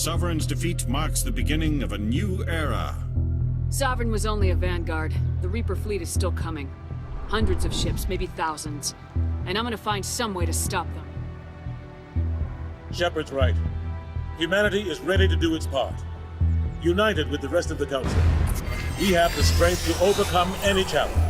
Sovereign's defeat marks the beginning of a new era. Sovereign was only a vanguard. The Reaper fleet is still coming. Hundreds of ships, maybe thousands. And I'm gonna find some way to stop them. Shepard's right. Humanity is ready to do its part. United with the rest of the Council, we have the strength to overcome any challenge.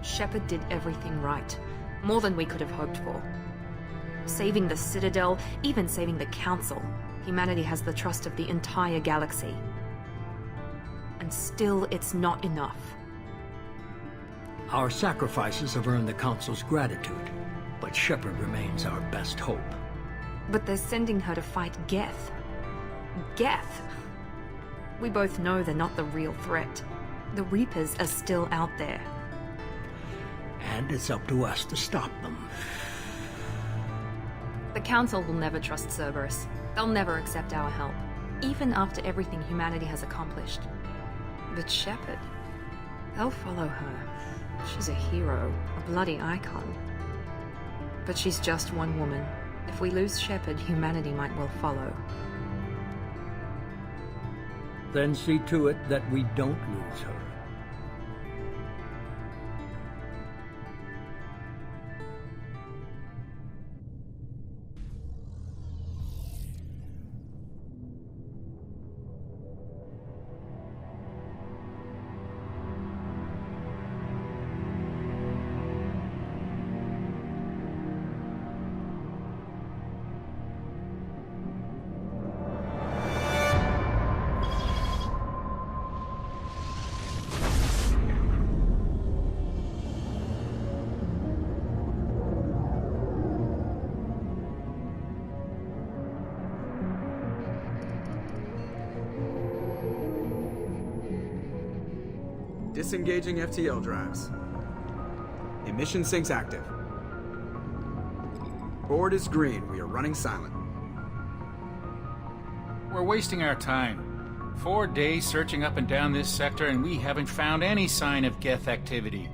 Shepard did everything right. More than we could have hoped for. Saving the Citadel, even saving the Council. Humanity has the trust of the entire galaxy. And still, it's not enough. Our sacrifices have earned the Council's gratitude, but Shepard remains our best hope. But they're sending her to fight Geth. Geth! We both know they're not the real threat. The Reapers are still out there. And it's up to us to stop them. The Council will never trust Cerberus. They'll never accept our help, even after everything humanity has accomplished. But Shepard, they'll follow her. She's a hero, a bloody icon. But she's just one woman. If we lose Shepard, humanity might well follow. Then see to it that we don't lose her. Disengaging FTL drives. Emission sinks active. Board is green. We are running silent. We're wasting our time. 4 days searching up and down this sector, and we haven't found any sign of Geth activity.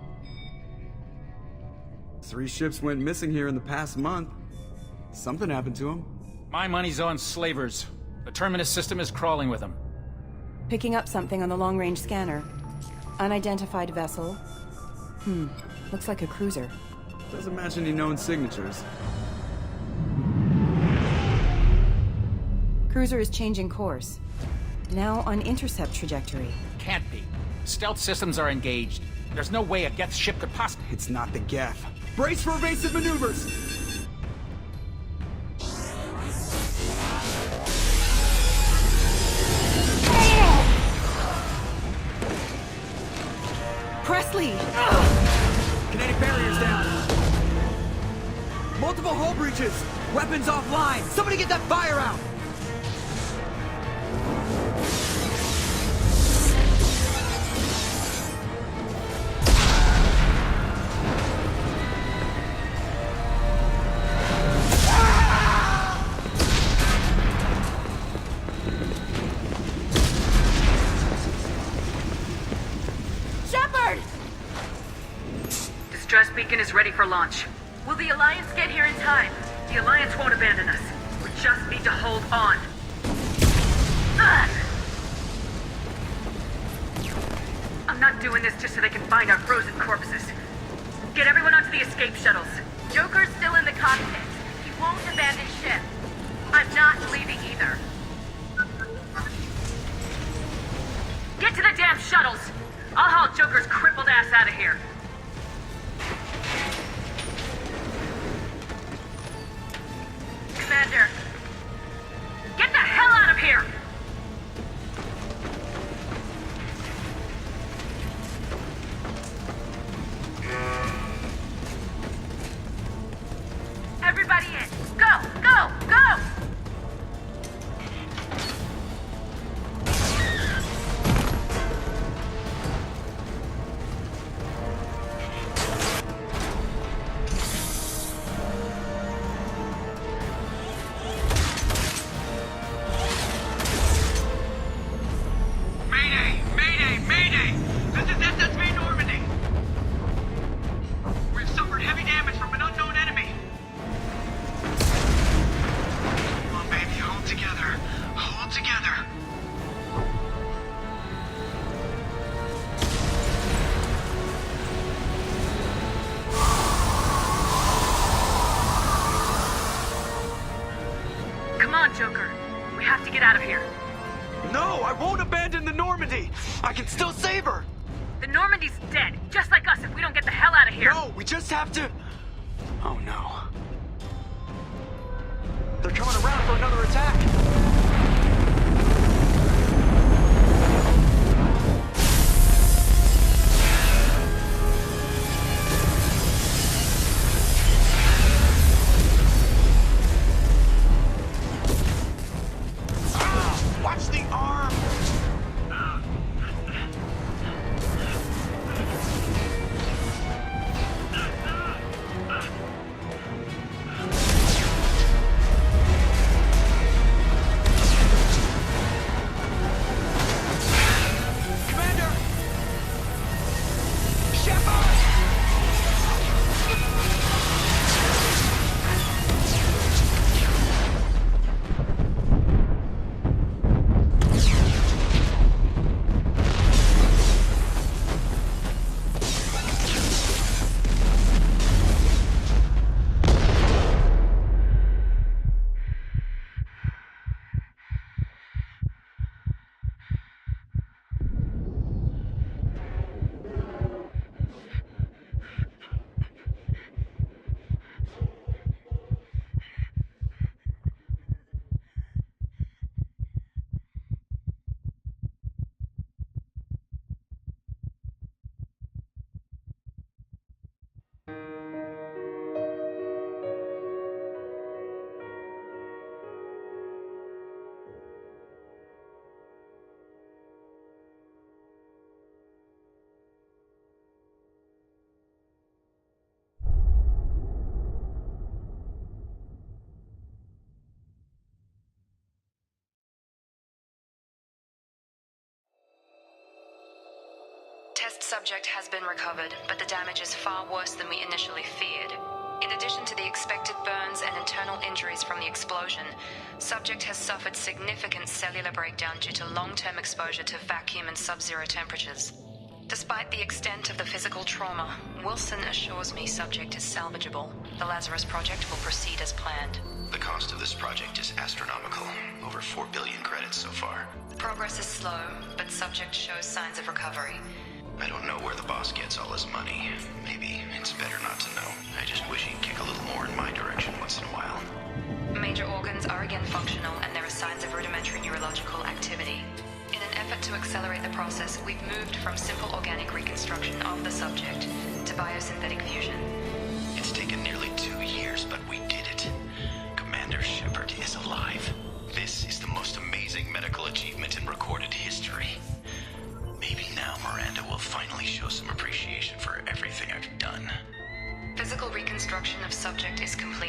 3 ships went missing here in the past month. Something happened to them. My money's on slavers. The Terminus system is crawling with them. Picking up something on the long-range scanner. Unidentified vessel. Looks like a cruiser. Doesn't match any known signatures. Cruiser is changing course. Now on intercept trajectory. Can't be. Stealth systems are engaged. There's no way a Geth ship could possibly... It's not the Geth. Brace for evasive maneuvers! Multiple hull breaches! Weapons offline! Somebody get that fire out! Shepard! Distress beacon is ready for launch. Will the Alliance get here in time? The Alliance won't abandon us. We just need to hold on. I'm not doing this just so they can find our frozen corpses. Get everyone onto the escape shuttles. Joker's still in the cockpit. He won't abandon ship. I'm not leaving either. Get to the damn shuttles! I'll haul Joker's crippled ass out of here. Commander, get the hell out of here! Everybody in! Go! Go! Go! Mayday! Mayday! Mayday! This is SSV Normandy! We've suffered heavy damage from an unknown enemy. Come on, baby, hold together. Hold together. Come on, Joker. We have to get out of here. No, I won't abandon the Normandy! I can still save her! The Normandy's dead, just like us if we don't get the hell out of here. No, we just have to... Oh no. They're coming around for another attack! Watch the arm! Commander! Shepard! Test subject has been recovered, but the damage is far worse than we initially feared. In addition to the expected burns and internal injuries from the explosion, subject has suffered significant cellular breakdown due to long-term exposure to vacuum and sub-zero temperatures. Despite the extent of the physical trauma, Wilson assures me subject is salvageable. The Lazarus project will proceed as planned. The cost of this project is astronomical. Over 4 billion credits so far. Progress is slow, but subject shows signs of recovery. I don't know where the boss gets all his money. Maybe it's better not to know. I just wish he'd kick a little more in my direction once in a while. Major organs are again functional, and there are signs of rudimentary neurological activity. In an effort to accelerate the process, we've moved from simple organic reconstruction of the subject to biosynthetic fusion. It's taken nearly 2 years, but we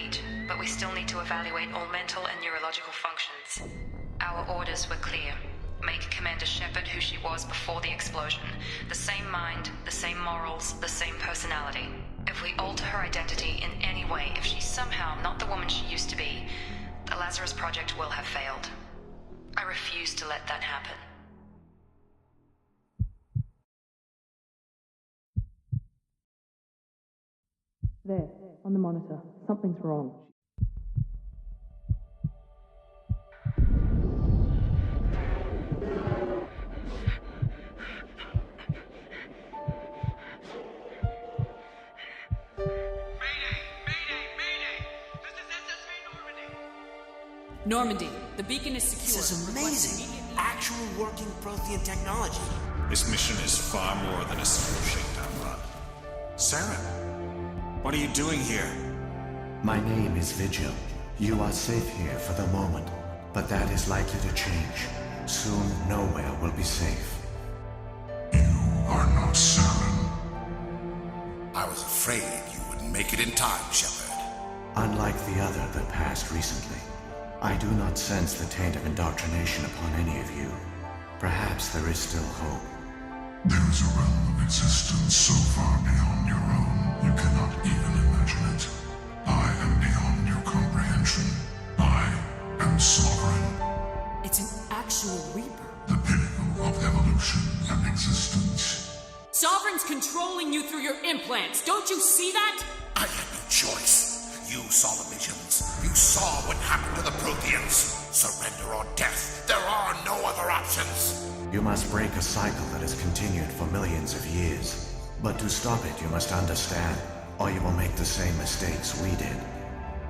complete, but we still need to evaluate all mental and neurological functions. Our orders were clear. Make Commander Shepard who she was before the explosion. The same mind, the same morals, the same personality. If we alter her identity in any way, if she's somehow not the woman she used to be, the Lazarus Project will have failed. I refuse to let that happen. There, on the monitor. Something's wrong. Normandy, the beacon is secure. This is amazing. Actual working Prothean technology. This mission is far more than a simple shakedown run. Saren, what are you doing here? My name is Vigil. You are safe here for the moment, but that is likely to change. Soon, nowhere will be safe. You are not Saren. I was afraid you wouldn't make it in time, Shepard. Unlike the other that passed recently, I do not sense the taint of indoctrination upon any of you. Perhaps there is still hope. There is a realm of existence so far beyond your own, you cannot even imagine it. I am beyond your comprehension. I am sovereign. It's an actual Reaper. The pinnacle of evolution and existence. Sovereign's controlling you through your implants. Don't you see that? I had no choice. You saw the visions. You saw what happened to the Protheans. Surrender or death. There are no other options. You must break a cycle that has continued for millions of years. But to stop it, you must understand, or you will make the same mistakes we did.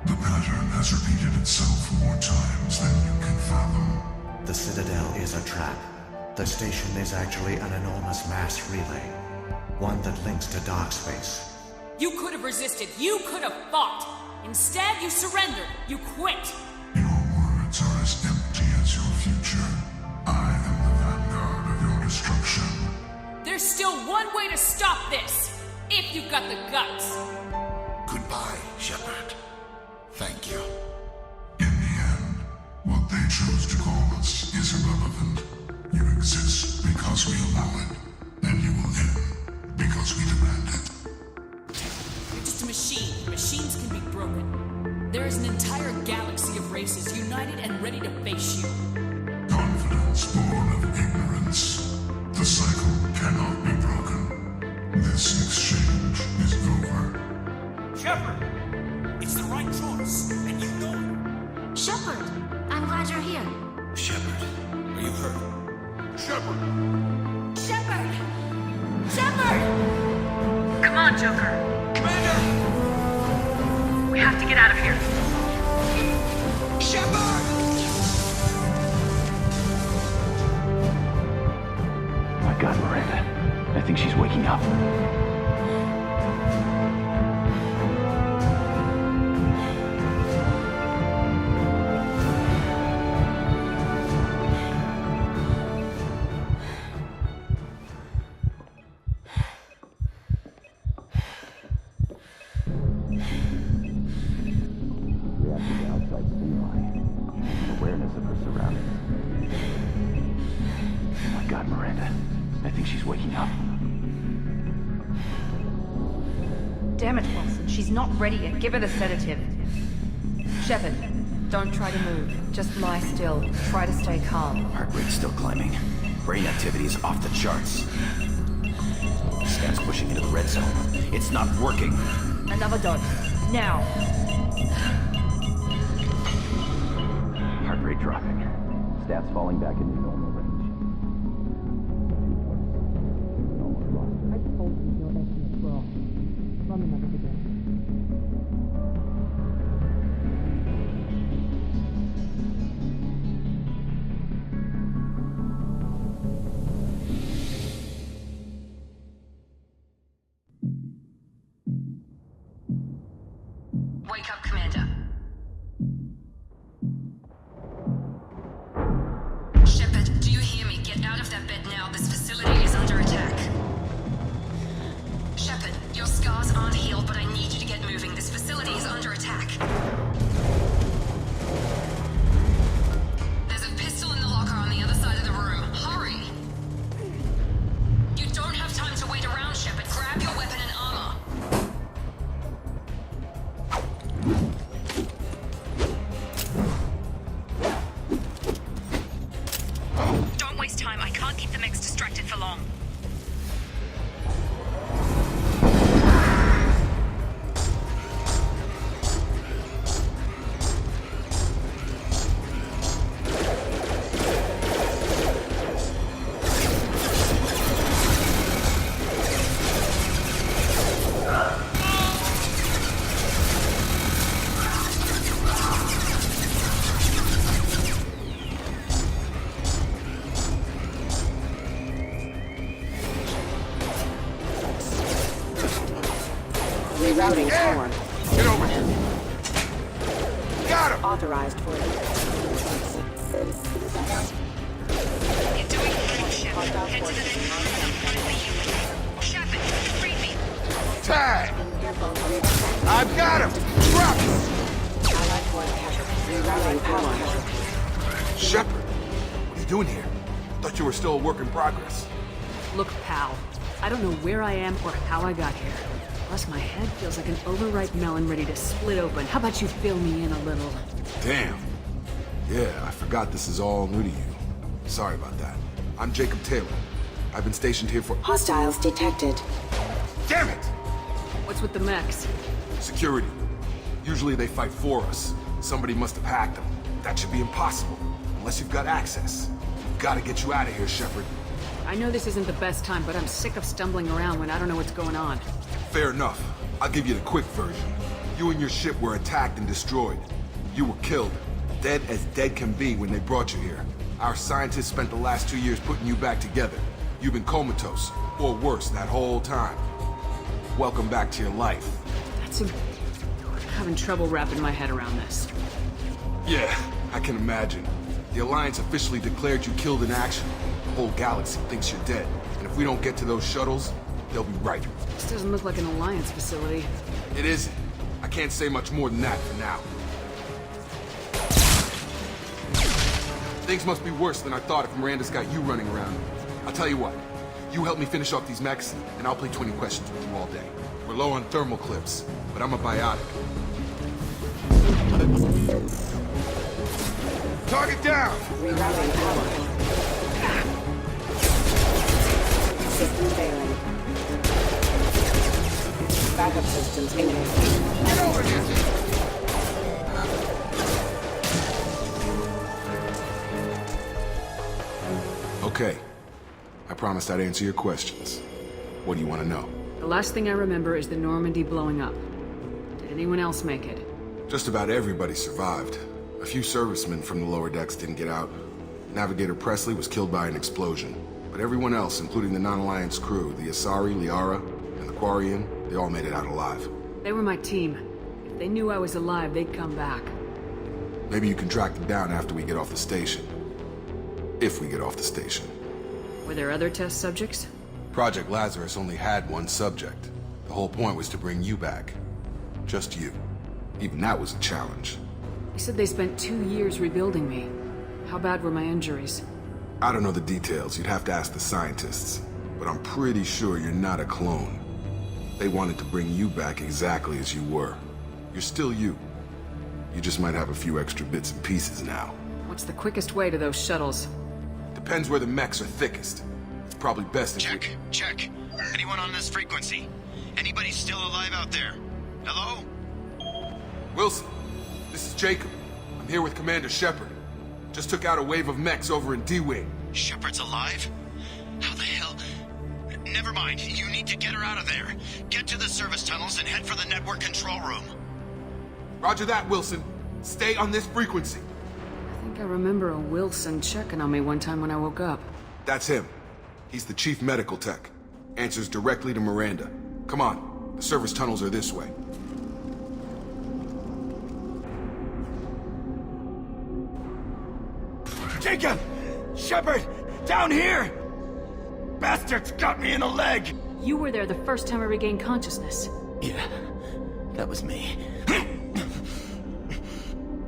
The pattern has repeated itself more times than you can fathom. The Citadel is a trap. The station is actually an enormous mass relay. One that links to dark space. You could have resisted. You could have fought. Instead, you surrendered. You quit. Your words are as empty as your future. I am the vanguard of your destruction. There's still one way to stop this, if you've got the guts. Goodbye, Shepard. Thank you. In the end, what they choose to call us is irrelevant. You exist because we allow it, and you will end because we demand it. You're just a machine. Machines can be broken. There is an entire galaxy of races united and ready to face you. Confidence born of ignorance. The cycle cannot be broken. This exchange is over. Shepard! It's the right choice, and you know it. Shepard! I'm glad you're here. Shepard, are you hurt? Shepard! Shepard! Shepard! Come on, Joker. Commander! We have to get out of here. Shepard! My God, Miranda. I think she's waking up. Awareness of her surroundings. Oh my God, Miranda. I think she's waking up. Damn it, Watson. She's not ready yet. Give her the sedative. Shepard, don't try to move. Just lie still. Try to stay calm. Heart rate's still climbing. Brain activity is off the charts. Scan's pushing into the red zone. It's not working. Another dose. Now. Heart rate dropping. Stats falling back into normal range. I told you your estimates were off. Run the numbers again. Wake up, Commander. Shepard, do you hear authorized for it. You're doing fine, Shepard. Head to the next room and find the unit. Shepard, read me. Tag! I've got him! Drop him! Shepard, what are you doing here? Thought you were still a work in progress. Look, pal. I don't know where I am or how I got here. Plus, my head feels like an overripe melon ready to split open. How about you fill me in a little? Damn. Yeah, I forgot this is all new to you. Sorry about that. I'm Jacob Taylor. I've been stationed here for— Hostiles detected. Damn it! What's with the mechs? Security. Usually they fight for us. Somebody must have hacked them. That should be impossible, unless you've got access. We've gotta get you out of here, Shepard. I know this isn't the best time, but I'm sick of stumbling around when I don't know what's going on. Fair enough. I'll give you the quick version. You and your ship were attacked and destroyed. You were killed. Dead as dead can be when they brought you here. Our scientists spent the last 2 years putting you back together. You've been comatose, or worse, that whole time. Welcome back to your life. I'm having trouble wrapping my head around this. Yeah, I can imagine. The Alliance officially declared you killed in action. The whole galaxy thinks you're dead. And if we don't get to those shuttles, they'll be right. This doesn't look like an Alliance facility. It isn't. I can't say much more than that for now. Things must be worse than I thought if Miranda's got you running around. I'll tell you what. You help me finish off these mechs, and I'll play 20 questions with you all day. We're low on thermal clips, but I'm a biotic. Target down! Rerouting power. System failing. Backup systems engaged. Get over here! Okay. I promised I'd answer your questions. What do you want to know? The last thing I remember is the Normandy blowing up. Did anyone else make it? Just about everybody survived. A few servicemen from the lower decks didn't get out. Navigator Presley was killed by an explosion. But everyone else, including the non-Alliance crew, the Asari, Liara, and the Quarian, they all made it out alive. They were my team. If they knew I was alive, they'd come back. Maybe you can track them down after we get off the station. If we get off the station. Were there other test subjects? Project Lazarus only had one subject. The whole point was to bring you back. Just you. Even that was a challenge. You said they spent 2 years rebuilding me. How bad were my injuries? I don't know the details. You'd have to ask the scientists. But I'm pretty sure you're not a clone. They wanted to bring you back exactly as you were. You're still you. You just might have a few extra bits and pieces now. What's the quickest way to those shuttles? Depends where the mechs are thickest. It's probably best if Check. Check. Anyone on this frequency? Anybody still alive out there? Hello? Wilson, this is Jacob. I'm here with Commander Shepard. Just took out a wave of mechs over in D-Wing. Shepard's alive? How the hell? Never mind. You need to get her out of there. Get to the service tunnels and head for the network control room. Roger that, Wilson. Stay on this frequency. I think I remember a Wilson checking on me one time when I woke up. That's him. He's the chief medical tech. Answers directly to Miranda. Come on. The service tunnels are this way. Jacob! Shepard! Down here! Bastards got me in the leg! You were there the first time I regained consciousness. Yeah, that was me.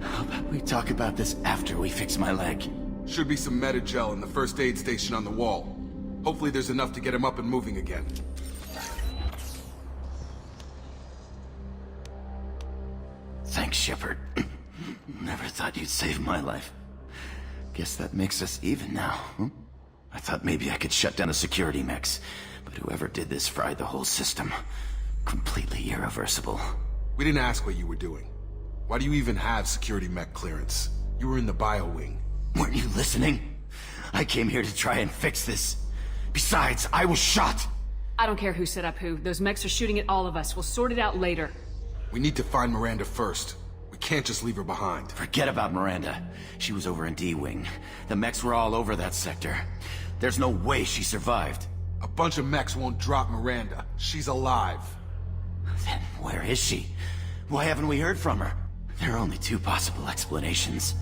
How about we talk about this after we fix my leg? Should be some meta-gel in the first aid station on the wall. Hopefully there's enough to get him up and moving again. Thanks, Shepard. Never thought you'd save my life. Guess that makes us even now, huh? I thought maybe I could shut down the security mechs, but whoever did this fried the whole system. Completely irreversible. We didn't ask what you were doing. Why do you even have security mech clearance? You were in the bio wing. Weren't you listening? I came here to try and fix this. Besides, I was shot! I don't care who set up who. Those mechs are shooting at all of us. We'll sort it out later. We need to find Miranda first. We can't just leave her behind. Forget about Miranda. She was over in D-Wing. The mechs were all over that sector. There's no way she survived. A bunch of mechs won't drop Miranda. She's alive. Then where is she? Why haven't we heard from her? There are only two possible explanations.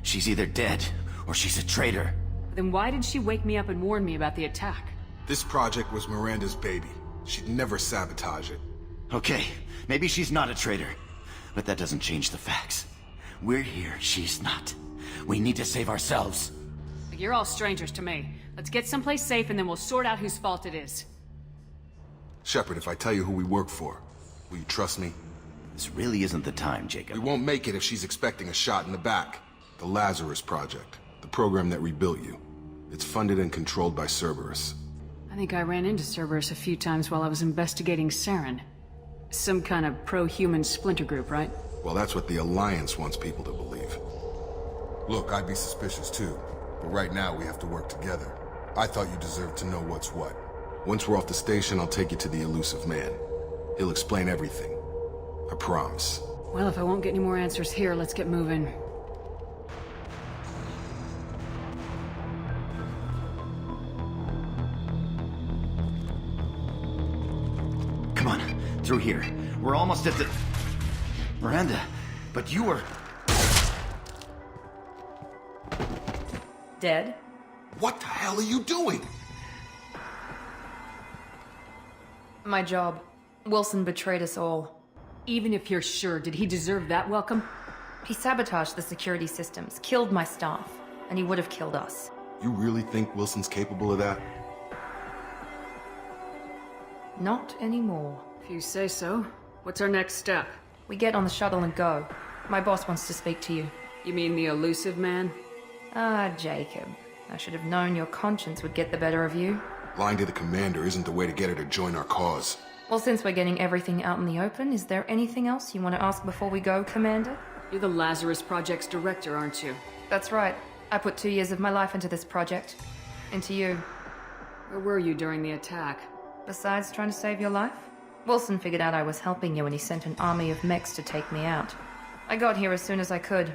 She's either dead, or she's a traitor. Then why did she wake me up and warn me about the attack? This project was Miranda's baby. She'd never sabotage it. Okay, maybe she's not a traitor. But that doesn't change the facts. We're here, she's not. We need to save ourselves. You're all strangers to me. Let's get someplace safe and then we'll sort out whose fault it is. Shepard, if I tell you who we work for, will you trust me? This really isn't the time, Jacob. We won't make it if she's expecting a shot in the back. The Lazarus Project, the program that rebuilt you. It's funded and controlled by Cerberus. I think I ran into Cerberus a few times while I was investigating Saren. Some kind of pro-human splinter group, right? Well, that's what the Alliance wants people to believe. Look, I'd be suspicious too, but right now we have to work together. I thought you deserved to know what's what. Once we're off the station, I'll take you to the elusive man. He'll explain everything. I promise. Well, if I won't get any more answers here, let's get moving. Come on, through here. We're almost at the... Miranda, but you were... Dead? What the hell are you doing? My job. Wilson betrayed us all. Even if you're sure, did he deserve that welcome? He sabotaged the security systems, killed my staff, and he would have killed us. You really think Wilson's capable of that? Not anymore. If you say so. What's our next step? We get on the shuttle and go. My boss wants to speak to you. You mean the elusive man? Ah, Jacob. I should have known your conscience would get the better of you. Lying to the commander isn't the way to get her to join our cause. Well, since we're getting everything out in the open, is there anything else you want to ask before we go, Commander? You're the Lazarus Project's director, aren't you? That's right. I put 2 years of my life into this project. Into you. Where were you during the attack? Besides trying to save your life? Wilson figured out I was helping you and he sent an army of mechs to take me out. I got here as soon as I could.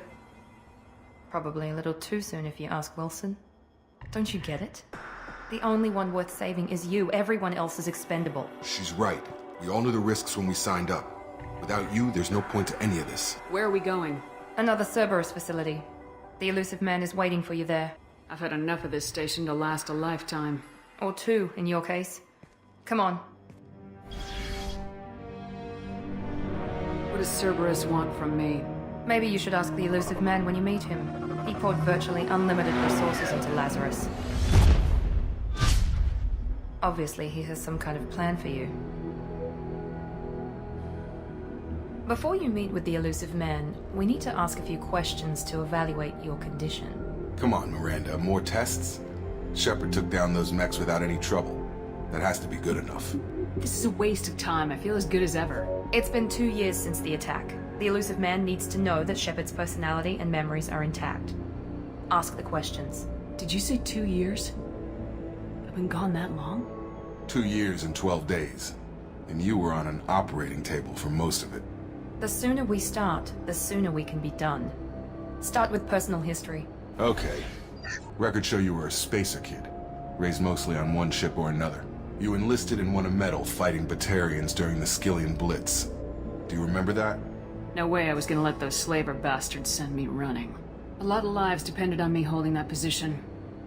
Probably a little too soon if you ask Wilson. Don't you get it? The only one worth saving is you. Everyone else is expendable. She's right. We all knew the risks when we signed up. Without you, there's no point to any of this. Where are we going? Another Cerberus facility. The elusive man is waiting for you there. I've had enough of this station to last a lifetime. Or 2, in your case. Come on. What does Cerberus want from me? Maybe you should ask the elusive man when you meet him. He poured virtually unlimited resources into Lazarus. Obviously, he has some kind of plan for you. Before you meet with the elusive man, we need to ask a few questions to evaluate your condition. Come on, Miranda. More tests? Shepard took down those mechs without any trouble. That has to be good enough. This is a waste of time. I feel as good as ever. It's been 2 years since the attack. The elusive man needs to know that Shepard's personality and memories are intact. Ask the questions. Did you say 2 years? I've been gone that long? 2 years and 12 days. And you were on an operating table for most of it. The sooner we start, the sooner we can be done. Start with personal history. Okay. Records show you were a spacer kid. Raised mostly on one ship or another. You enlisted and won a medal fighting Batarians during the Skillian Blitz. Do you remember that? No way I was gonna let those slaver bastards send me running. A lot of lives depended on me holding that position.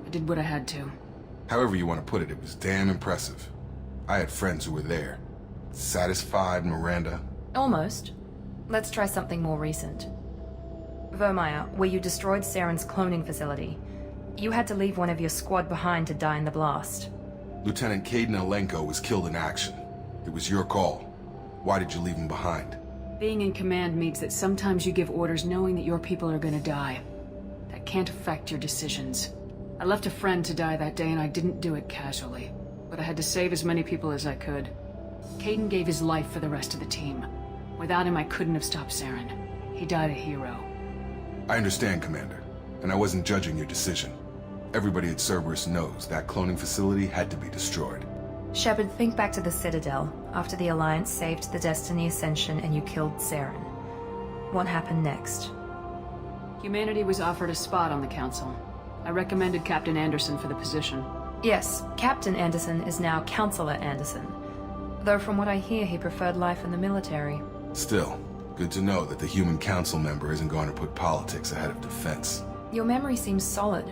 I did what I had to. However you want to put it, it was damn impressive. I had friends who were there. Satisfied, Miranda? Almost. Let's try something more recent. Vermeer, where you destroyed Saren's cloning facility. You had to leave one of your squad behind to die in the blast. Lieutenant Caden Alenko was killed in action. It was your call. Why did you leave him behind? Being in command means that sometimes you give orders knowing that your people are gonna die. That can't affect your decisions. I left a friend to die that day and I didn't do it casually. But I had to save as many people as I could. Caden gave his life for the rest of the team. Without him, I couldn't have stopped Saren. He died a hero. I understand, Commander. And I wasn't judging your decision. Everybody at Cerberus knows that cloning facility had to be destroyed. Shepard, think back to the Citadel, after the Alliance saved the Destiny Ascension and you killed Saren. What happened next? Humanity was offered a spot on the Council. I recommended Captain Anderson for the position. Yes, Captain Anderson is now Counselor Anderson. Though from what I hear, he preferred life in the military. Still, Good to know that the human council member isn't going to put politics ahead of defense. Your memory seems solid.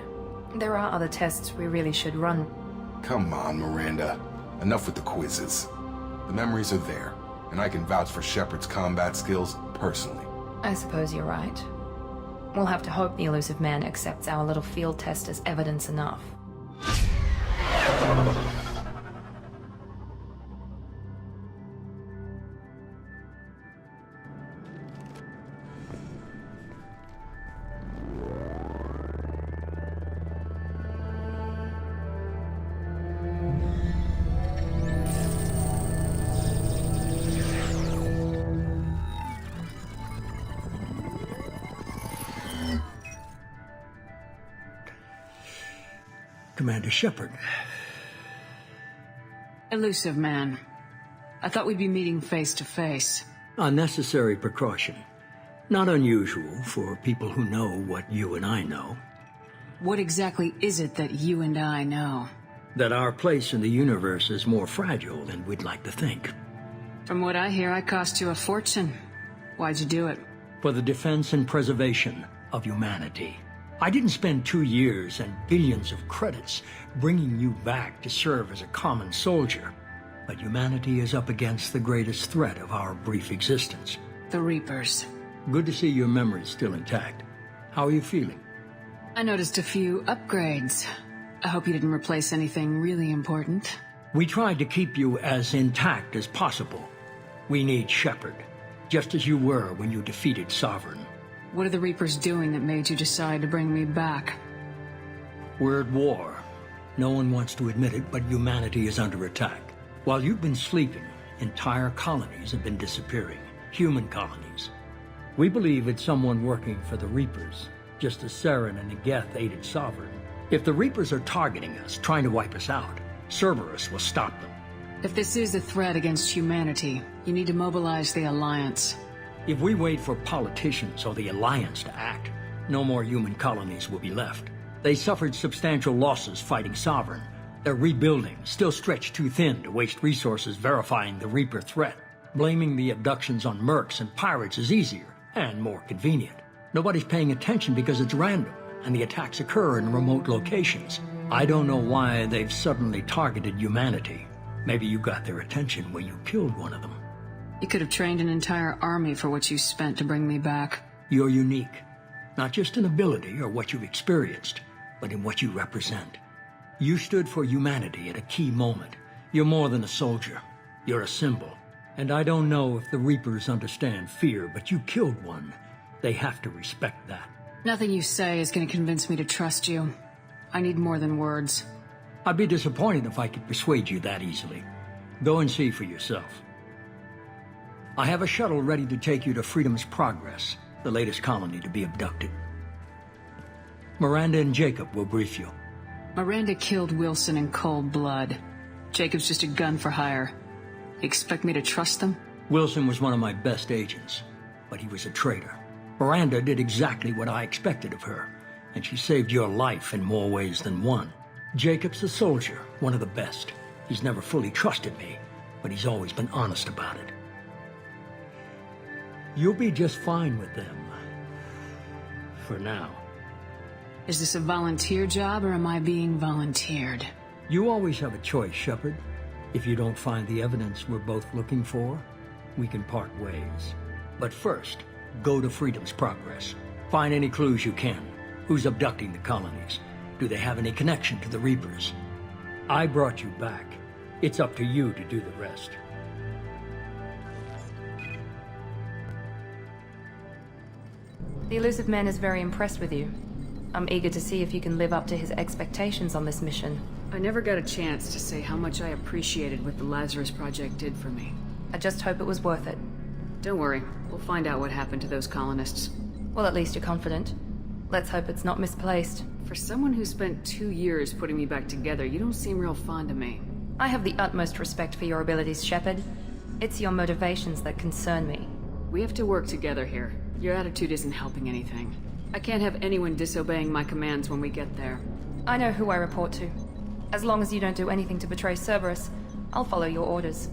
There are other tests we really should run. Come on, Miranda. Enough with the quizzes. The memories are there, and I can vouch for Shepard's combat skills personally. I suppose you're right. We'll have to hope the elusive man accepts our little field test as evidence enough. Commander Shepard. Elusive man. I thought we'd be meeting face to face. Unnecessary precaution. Not unusual for people who know what you and I know. What exactly is it that you and I know? That our place in the universe is more fragile than we'd like to think. From what I hear, I cost you a fortune. Why'd you do it? For the defense and preservation of humanity. I didn't spend 2 years and billions of credits bringing you back to serve as a common soldier. But humanity is up against the greatest threat of our brief existence. The Reapers. Good to see your memory's still intact. How are you feeling? I noticed a few upgrades. I hope you didn't replace anything really important. We tried to keep you as intact as possible. We need Shepard, just as you were when you defeated Sovereign. What are the Reapers doing that made you decide to bring me back? We're at war. No one wants to admit it, but humanity is under attack. While you've been sleeping, entire colonies have been disappearing. Human colonies. We believe it's someone working for the Reapers, just as Saren and the Geth aided Sovereign. If the Reapers are targeting us, trying to wipe us out, Cerberus will stop them. If this is a threat against humanity, you need to mobilize the Alliance. If we wait for politicians or the Alliance to act, no more human colonies will be left. They suffered substantial losses fighting Sovereign. They're rebuilding, still stretched too thin to waste resources verifying the Reaper threat. Blaming the abductions on mercs and pirates is easier and more convenient. Nobody's paying attention because it's random, and the attacks occur in remote locations. I don't know why they've suddenly targeted humanity. Maybe you got their attention when you killed one of them. You could have trained an entire army for what you spent to bring me back. You're unique. Not just in ability or what you've experienced, but in what you represent. You stood for humanity at a key moment. You're more than a soldier. You're a symbol. And I don't know if the Reapers understand fear, but you killed one. They have to respect that. Nothing you say is going to convince me to trust you. I need more than words. I'd be disappointed if I could persuade you that easily. Go and see for yourself. I have a shuttle ready to take you to Freedom's Progress, the latest colony to be abducted. Miranda and Jacob will brief you. Miranda killed Wilson in cold blood. Jacob's just a gun for hire. You expect me to trust them? Wilson was one of my best agents, but he was a traitor. Miranda did exactly what I expected of her, and she saved your life in more ways than one. Jacob's a soldier, one of the best. He's never fully trusted me, but he's always been honest about it. You'll be just fine with them. For now. Is this a volunteer job, or am I being volunteered? You always have a choice, Shepard. If you don't find the evidence we're both looking for, we can part ways. But first, go to Freedom's Progress. Find any clues you can. Who's abducting the colonies? Do they have any connection to the Reapers? I brought you back. It's up to you to do the rest. The elusive man is very impressed with you. I'm eager to see if you can live up to his expectations on this mission. I never got a chance to say how much I appreciated what the Lazarus Project did for me. I just hope it was worth it. Don't worry, we'll find out what happened to those colonists. Well, at least you're confident. Let's hope it's not misplaced. For someone who spent 2 years putting me back together, you don't seem real fond of me. I have the utmost respect for your abilities, Shepard. It's your motivations that concern me. We have to work together here. Your attitude isn't helping anything. I can't have anyone disobeying my commands when we get there. I know who I report to. As long as you don't do anything to betray Cerberus, I'll follow your orders.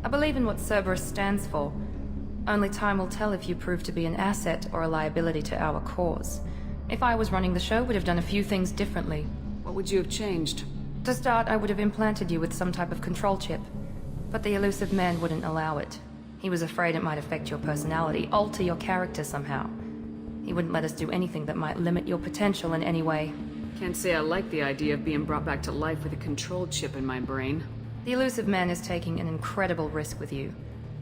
I believe in what Cerberus stands for. Only time will tell if you prove to be an asset or a liability to our cause. If I was running the show, would have done a few things differently. What would you have changed? To start, I would have implanted you with some type of control chip. But the elusive man wouldn't allow it. He was afraid it might affect your personality, alter your character somehow. He wouldn't let us do anything that might limit your potential in any way. Can't say I like the idea of being brought back to life with a control chip in my brain. The elusive man is taking an incredible risk with you.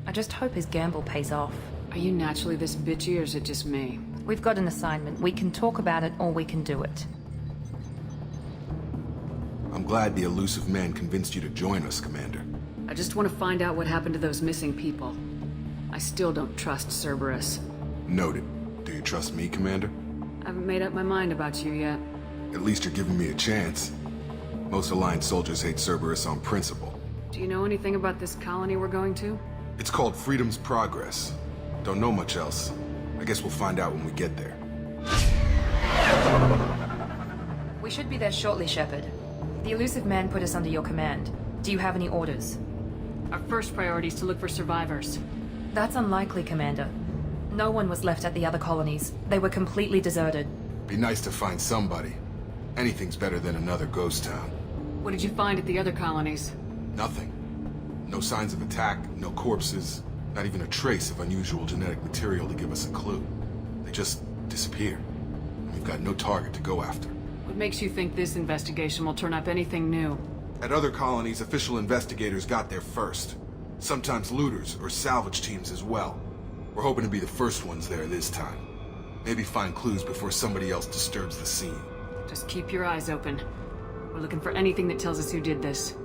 I just hope his gamble pays off. Are you naturally this bitchy, or is it just me? We've got an assignment. We can talk about it, or we can do it. I'm glad the elusive man convinced you to join us, Commander. I just want to find out what happened to those missing people. I still don't trust Cerberus. Noted. Do you trust me, Commander? I haven't made up my mind about you yet. At least you're giving me a chance. Most Alliance soldiers hate Cerberus on principle. Do you know anything about this colony we're going to? It's called Freedom's Progress. Don't know much else. I guess we'll find out when we get there. We should be there shortly, Shepard. The elusive man put us under your command. Do you have any orders? Our first priority is to look for survivors. That's unlikely, Commander. No one was left at the other colonies. They were completely deserted. Be nice to find somebody. Anything's better than another ghost town. What did you find at the other colonies? Nothing. No signs of attack, no corpses, not even a trace of unusual genetic material to give us a clue. They just disappear. And we've got no target to go after. What makes you think this investigation will turn up anything new? At other colonies, official investigators got there first. Sometimes looters or salvage teams as well. We're hoping to be the first ones there this time. Maybe find clues before somebody else disturbs the scene. Just keep your eyes open. We're looking for anything that tells us who did this.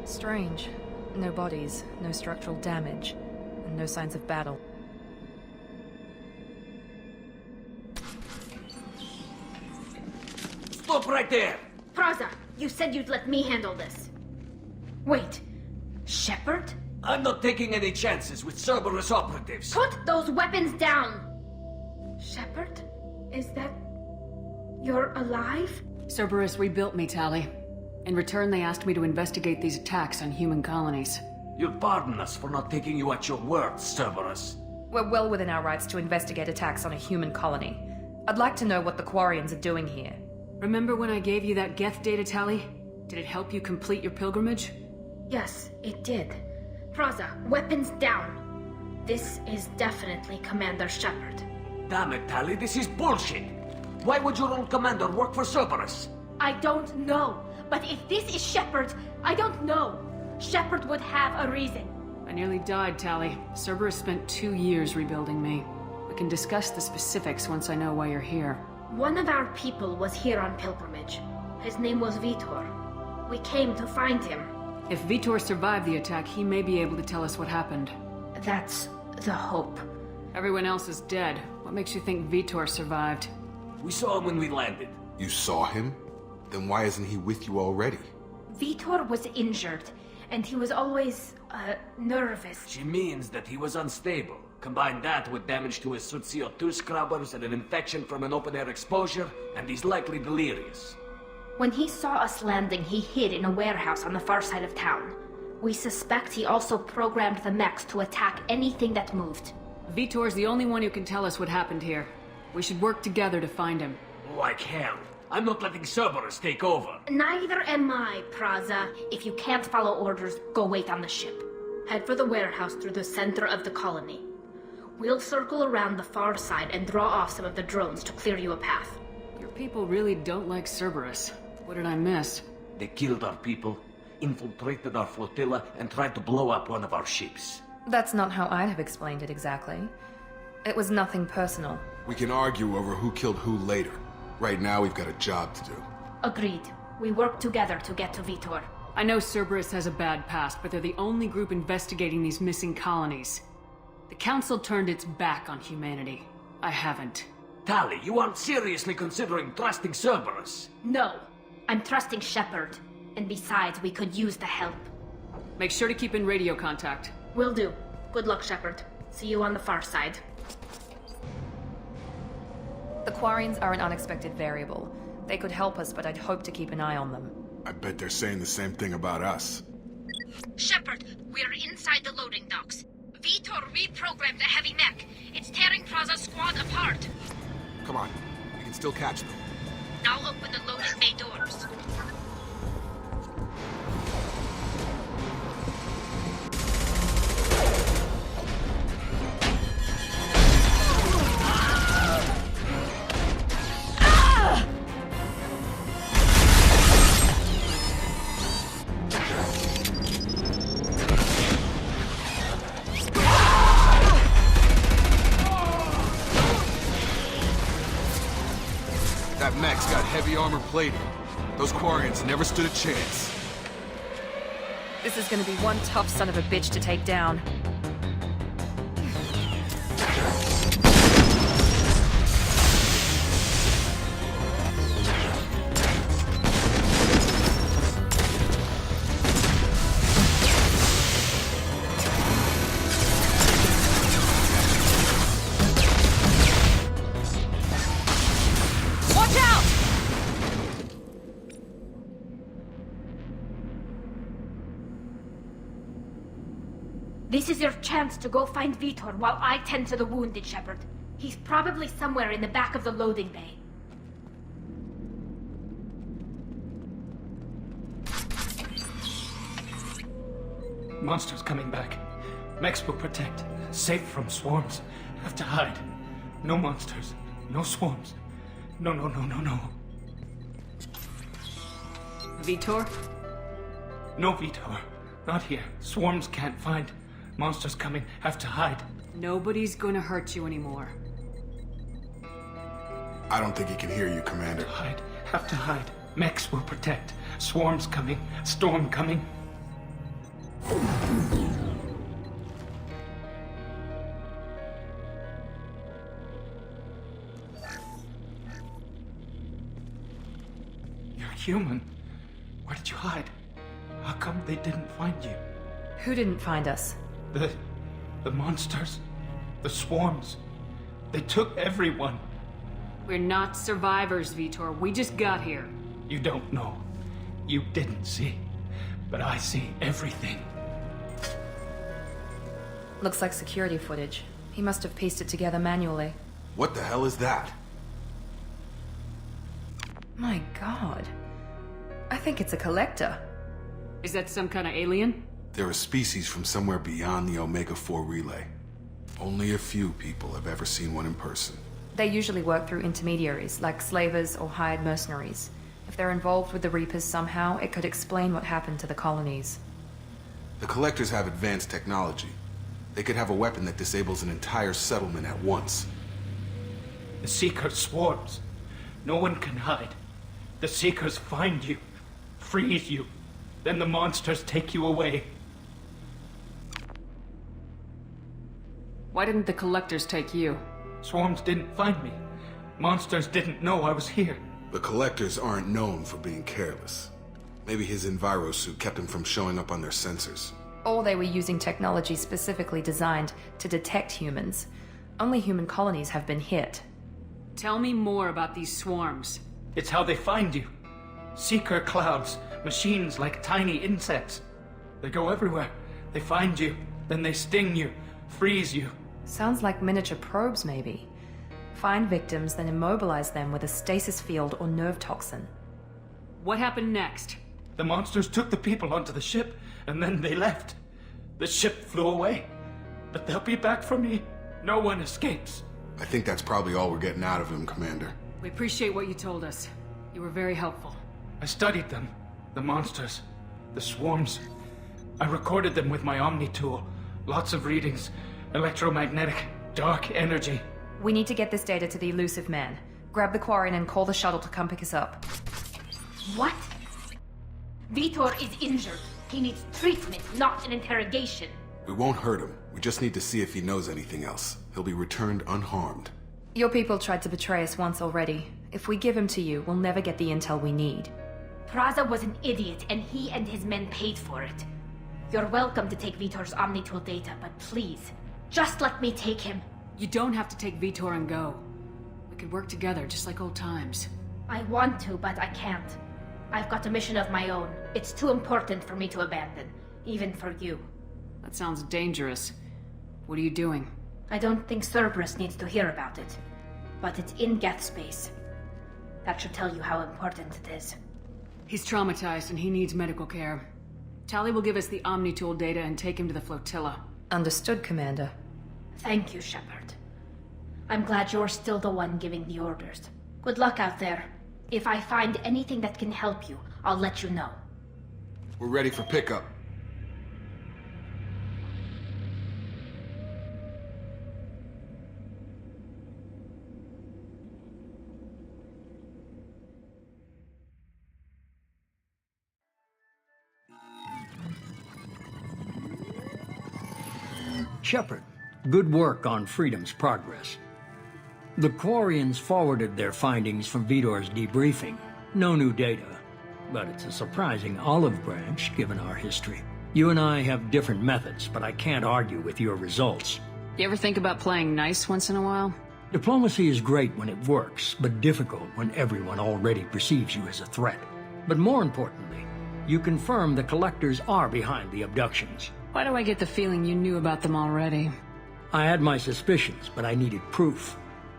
Strange. No bodies, no structural damage, and no signs of battle. Stop right there! Praza, you said you'd let me handle this. Wait, Shepard? I'm not taking any chances with Cerberus operatives. Put those weapons down! Shepard? Is that... you're alive? Cerberus rebuilt me, Tali. In return, they asked me to investigate these attacks on human colonies. You'll pardon us for not taking you at your word, Cerberus. We're well within our rights to investigate attacks on a human colony. I'd like to know what the Quarians are doing here. Remember when I gave you that GETH data, Tali? Did it help you complete your pilgrimage? Yes, it did. Praza, weapons down. This is definitely Commander Shepard. Damn it, Tali, this is bullshit! Why would your old commander work for Cerberus? I don't know. But if this is Shepard, I don't know. Shepard would have a reason. I nearly died, Tali. Cerberus spent 2 years rebuilding me. We can discuss the specifics once I know why you're here. One of our people was here on pilgrimage. His name was Vitor. We came to find him. If Vitor survived the attack, he may be able to tell us what happened. That's the hope. Everyone else is dead. What makes you think Vitor survived? We saw him when we landed. You saw him? Then why isn't he with you already? Vitor was injured, and he was always, nervous. She means that he was unstable. Combine that with damage to his suit CO2 scrubbers and an infection from an open-air exposure, and he's likely delirious. When he saw us landing, he hid in a warehouse on the far side of town. We suspect he also programmed the mechs to attack anything that moved. Vitor's the only one who can tell us what happened here. We should work together to find him. Like hell. I'm not letting Cerberus take over. Neither am I, Praza. If you can't follow orders, go wait on the ship. Head for the warehouse through the center of the colony. We'll circle around the far side and draw off some of the drones to clear you a path. Your people really don't like Cerberus. What did I miss? They killed our people, infiltrated our flotilla, and tried to blow up one of our ships. That's not how I'd have explained it exactly. It was nothing personal. We can argue over who killed who later. Right now, we've got a job to do. Agreed. We work together to get to Vitor. I know Cerberus has a bad past, but they're the only group investigating these missing colonies. The Council turned its back on humanity. I haven't. Tali, you aren't seriously considering trusting Cerberus? No. I'm trusting Shepard. And besides, we could use the help. Make sure to keep in radio contact. Will do. Good luck, Shepard. See you on the far side. The Quarians are an unexpected variable. They could help us, but I'd hope to keep an eye on them. I bet they're saying the same thing about us. Shepard, we're inside the loading docks. Vitor reprogrammed the heavy mech. It's tearing Praza's squad apart. Come on, we can still catch them. I'll open the loading bay doors. That mech's got heavy armor plating. Those Quarians never stood a chance. This is gonna be one tough son of a bitch to take down. This is your chance to go find Vitor while I tend to the wounded, Shepard. He's probably somewhere in the back of the loading bay. Monsters coming back. Mechs will protect. Safe from swarms. Have to hide. No monsters. No swarms. No. Vitor? No Vitor. Not here. Swarms can't find. Monsters coming. Have to hide. Nobody's gonna hurt you anymore. I don't think he can hear you, Commander. Hide. Have to hide. Mechs will protect. Swarms coming. Storm coming. You're human. Where did you hide? How come they didn't find you? Who didn't find us? The monsters. The swarms. They took everyone. We're not survivors, Vitor. We just got here. You don't know. You didn't see. But I see everything. Looks like security footage. He must have pieced it together manually. What the hell is that? My god. I think it's a collector. Is that some kind of alien? They're a species from somewhere beyond the Omega-4 relay. Only a few people have ever seen one in person. They usually work through intermediaries, like slavers or hired mercenaries. If they're involved with the Reapers somehow, it could explain what happened to the colonies. The Collectors have advanced technology. They could have a weapon that disables an entire settlement at once. The Seekers swarms. No one can hide. The Seekers find you, freeze you, then the monsters take you away. Why didn't the Collectors take you? Swarms didn't find me. Monsters didn't know I was here. The Collectors aren't known for being careless. Maybe his enviro suit kept him from showing up on their sensors. Or they were using technology specifically designed to detect humans. Only human colonies have been hit. Tell me more about these swarms. It's how they find you. Seeker clouds, machines like tiny insects. They go everywhere. They find you, then they sting you, freeze you. Sounds like miniature probes, maybe. Find victims, then immobilize them with a stasis field or nerve toxin. What happened next? The monsters took the people onto the ship, and then they left. The ship flew away. But they'll be back for me. No one escapes. I think that's probably all we're getting out of him, Commander. We appreciate what you told us. You were very helpful. I studied them. The monsters. The swarms. I recorded them with my Omni tool. Lots of readings. Electromagnetic. Dark energy. We need to get this data to the elusive man. Grab the Quarian and call the shuttle to come pick us up. What? Vitor is injured. He needs treatment, not an interrogation. We won't hurt him. We just need to see if he knows anything else. He'll be returned unharmed. Your people tried to betray us once already. If we give him to you, we'll never get the intel we need. Praza was an idiot, and he and his men paid for it. You're welcome to take Vitor's Omnitool data, but please, just let me take him. You don't have to take Vitor and go. We could work together, just like old times. I want to, but I can't. I've got a mission of my own. It's too important for me to abandon, even for you. That sounds dangerous. What are you doing? I don't think Cerberus needs to hear about it, but it's in Geth space. That should tell you how important it is. He's traumatized and he needs medical care. Tali will give us the Omnitool data and take him to the flotilla. Understood, Commander. Thank you, Shepard. I'm glad you're still the one giving the orders. Good luck out there. If I find anything that can help you, I'll let you know. We're ready for pickup. Shepard, good work on Freedom's progress. The Quarians forwarded their findings from Vitor's debriefing. No new data, but it's a surprising olive branch given our history. You and I have different methods, but I can't argue with your results. You ever think about playing nice once in a while? Diplomacy is great when it works, but difficult when everyone already perceives you as a threat. But more importantly, you confirm the Collectors are behind the abductions. Why do I get the feeling you knew about them already? I had my suspicions, but I needed proof.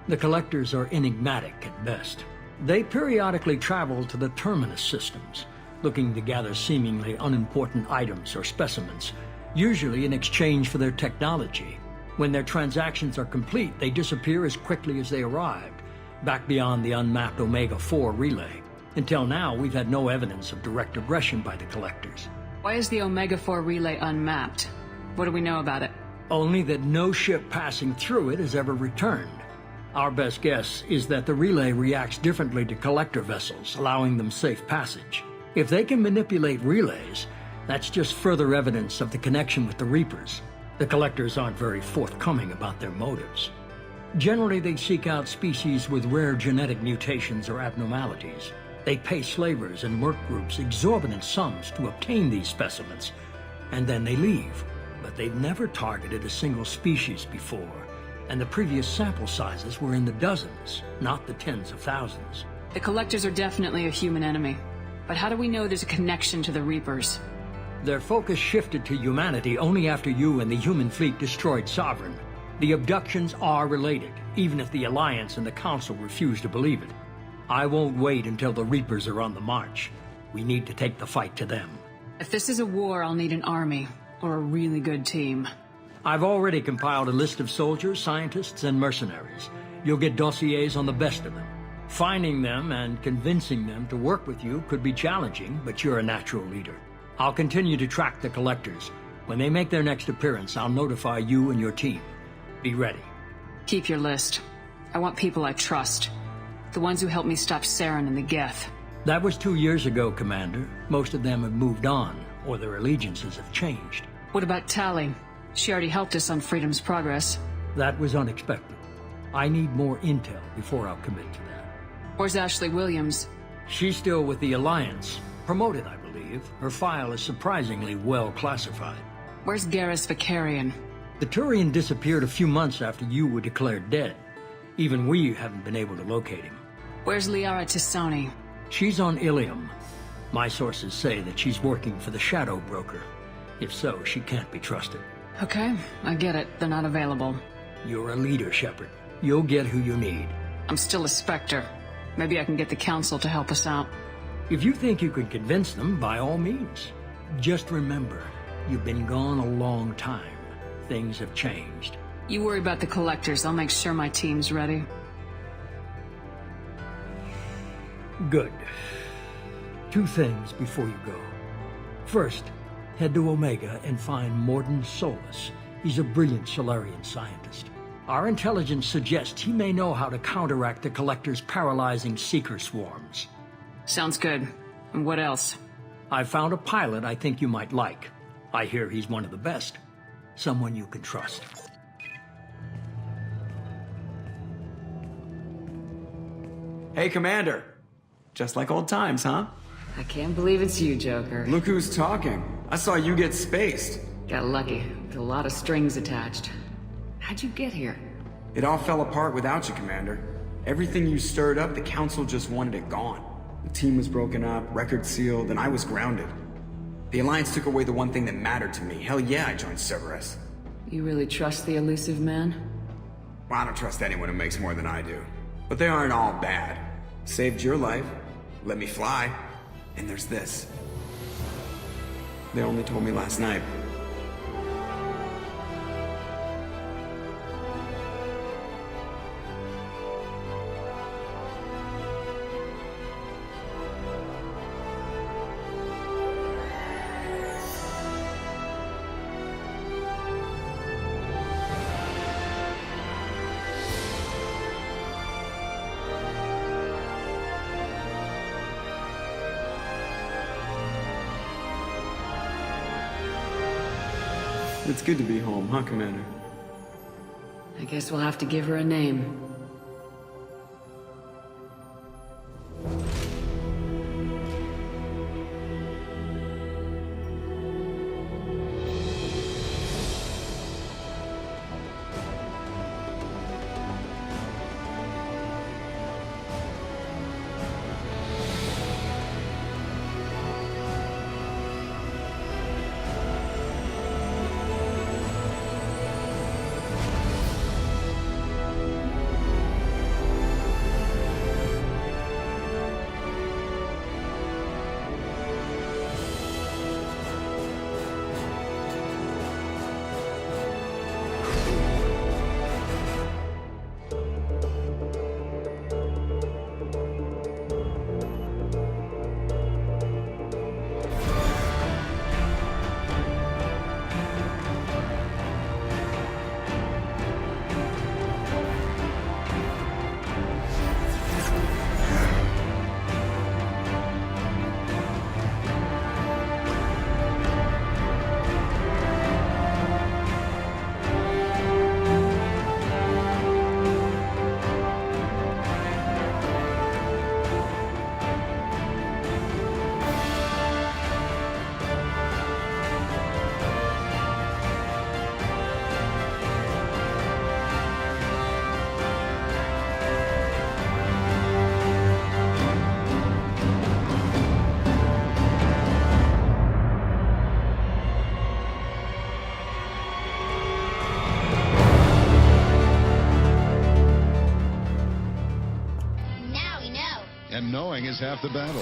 The Collectors are enigmatic at best. They periodically travel to the Terminus systems, looking to gather seemingly unimportant items or specimens, usually in exchange for their technology. When their transactions are complete, they disappear as quickly as they arrived, back beyond the unmapped Omega-4 relay. Until now, we've had no evidence of direct aggression by the Collectors. Why is the Omega-4 relay unmapped? What do we know about it? Only that no ship passing through it has ever returned. Our best guess is that the relay reacts differently to Collector vessels, allowing them safe passage. If they can manipulate relays, that's just further evidence of the connection with the Reapers. The Collectors aren't very forthcoming about their motives. Generally, they seek out species with rare genetic mutations or abnormalities. They pay slavers and merc groups exorbitant sums to obtain these specimens, and then they leave. But they've never targeted a single species before, and the previous sample sizes were in the dozens, not the tens of thousands. The Collectors are definitely a human enemy. But how do we know there's a connection to the Reapers? Their focus shifted to humanity only after you and the human fleet destroyed Sovereign. The abductions are related, even if the Alliance and the Council refuse to believe it. I won't wait until the Reapers are on the march. We need to take the fight to them. If this is a war, I'll need an army, or a really good team. I've already compiled a list of soldiers, scientists, and mercenaries. You'll get dossiers on the best of them. Finding them and convincing them to work with you could be challenging, but you're a natural leader. I'll continue to track the Collectors. When they make their next appearance, I'll notify you and your team. Be ready. Keep your list. I want people I trust. The ones who helped me stop Saren and the Geth. That was 2 years ago, Commander. Most of them have moved on, or their allegiances have changed. What about Tali? She already helped us on Freedom's progress. That was unexpected. I need more intel before I'll commit to that. Where's Ashley Williams? She's still with the Alliance. Promoted, I believe. Her file is surprisingly well classified. Where's Garrus Vicarian? The Turian disappeared a few months after you were declared dead. Even we haven't been able to locate him. Where's Liara Tisoni? She's on Ilium. My sources say that she's working for the Shadow Broker. If so, she can't be trusted. Okay, I get it. They're not available. You're a leader, Shepard. You'll get who you need. I'm still a Spectre. Maybe I can get the Council to help us out. If you think you can convince them, by all means. Just remember, you've been gone a long time. Things have changed. You worry about the Collectors. I'll make sure my team's ready. Good. 2 things before you go. First, head to Omega and find Morden Solus. He's a brilliant Solarian scientist. Our intelligence suggests he may know how to counteract the Collector's paralyzing Seeker swarms. Sounds good. And what else? I found a pilot I think you might like. I hear he's one of the best. Someone you can trust. Hey, Commander. Just like old times, huh? I can't believe it's you, Joker. Look who's talking. I saw you get spaced. Got lucky, with a lot of strings attached. How'd you get here? It all fell apart without you, Commander. Everything you stirred up, the Council just wanted it gone. The team was broken up, records sealed, and I was grounded. The Alliance took away the one thing that mattered to me. Hell yeah, I joined Cerberus. You really trust the elusive man? Well, I don't trust anyone who makes more than I do. But they aren't all bad. Saved your life, let me fly, and there's this. They only told me last night. It's good to be home, huh, Commander? I guess we'll have to give her a name. And knowing is half the battle.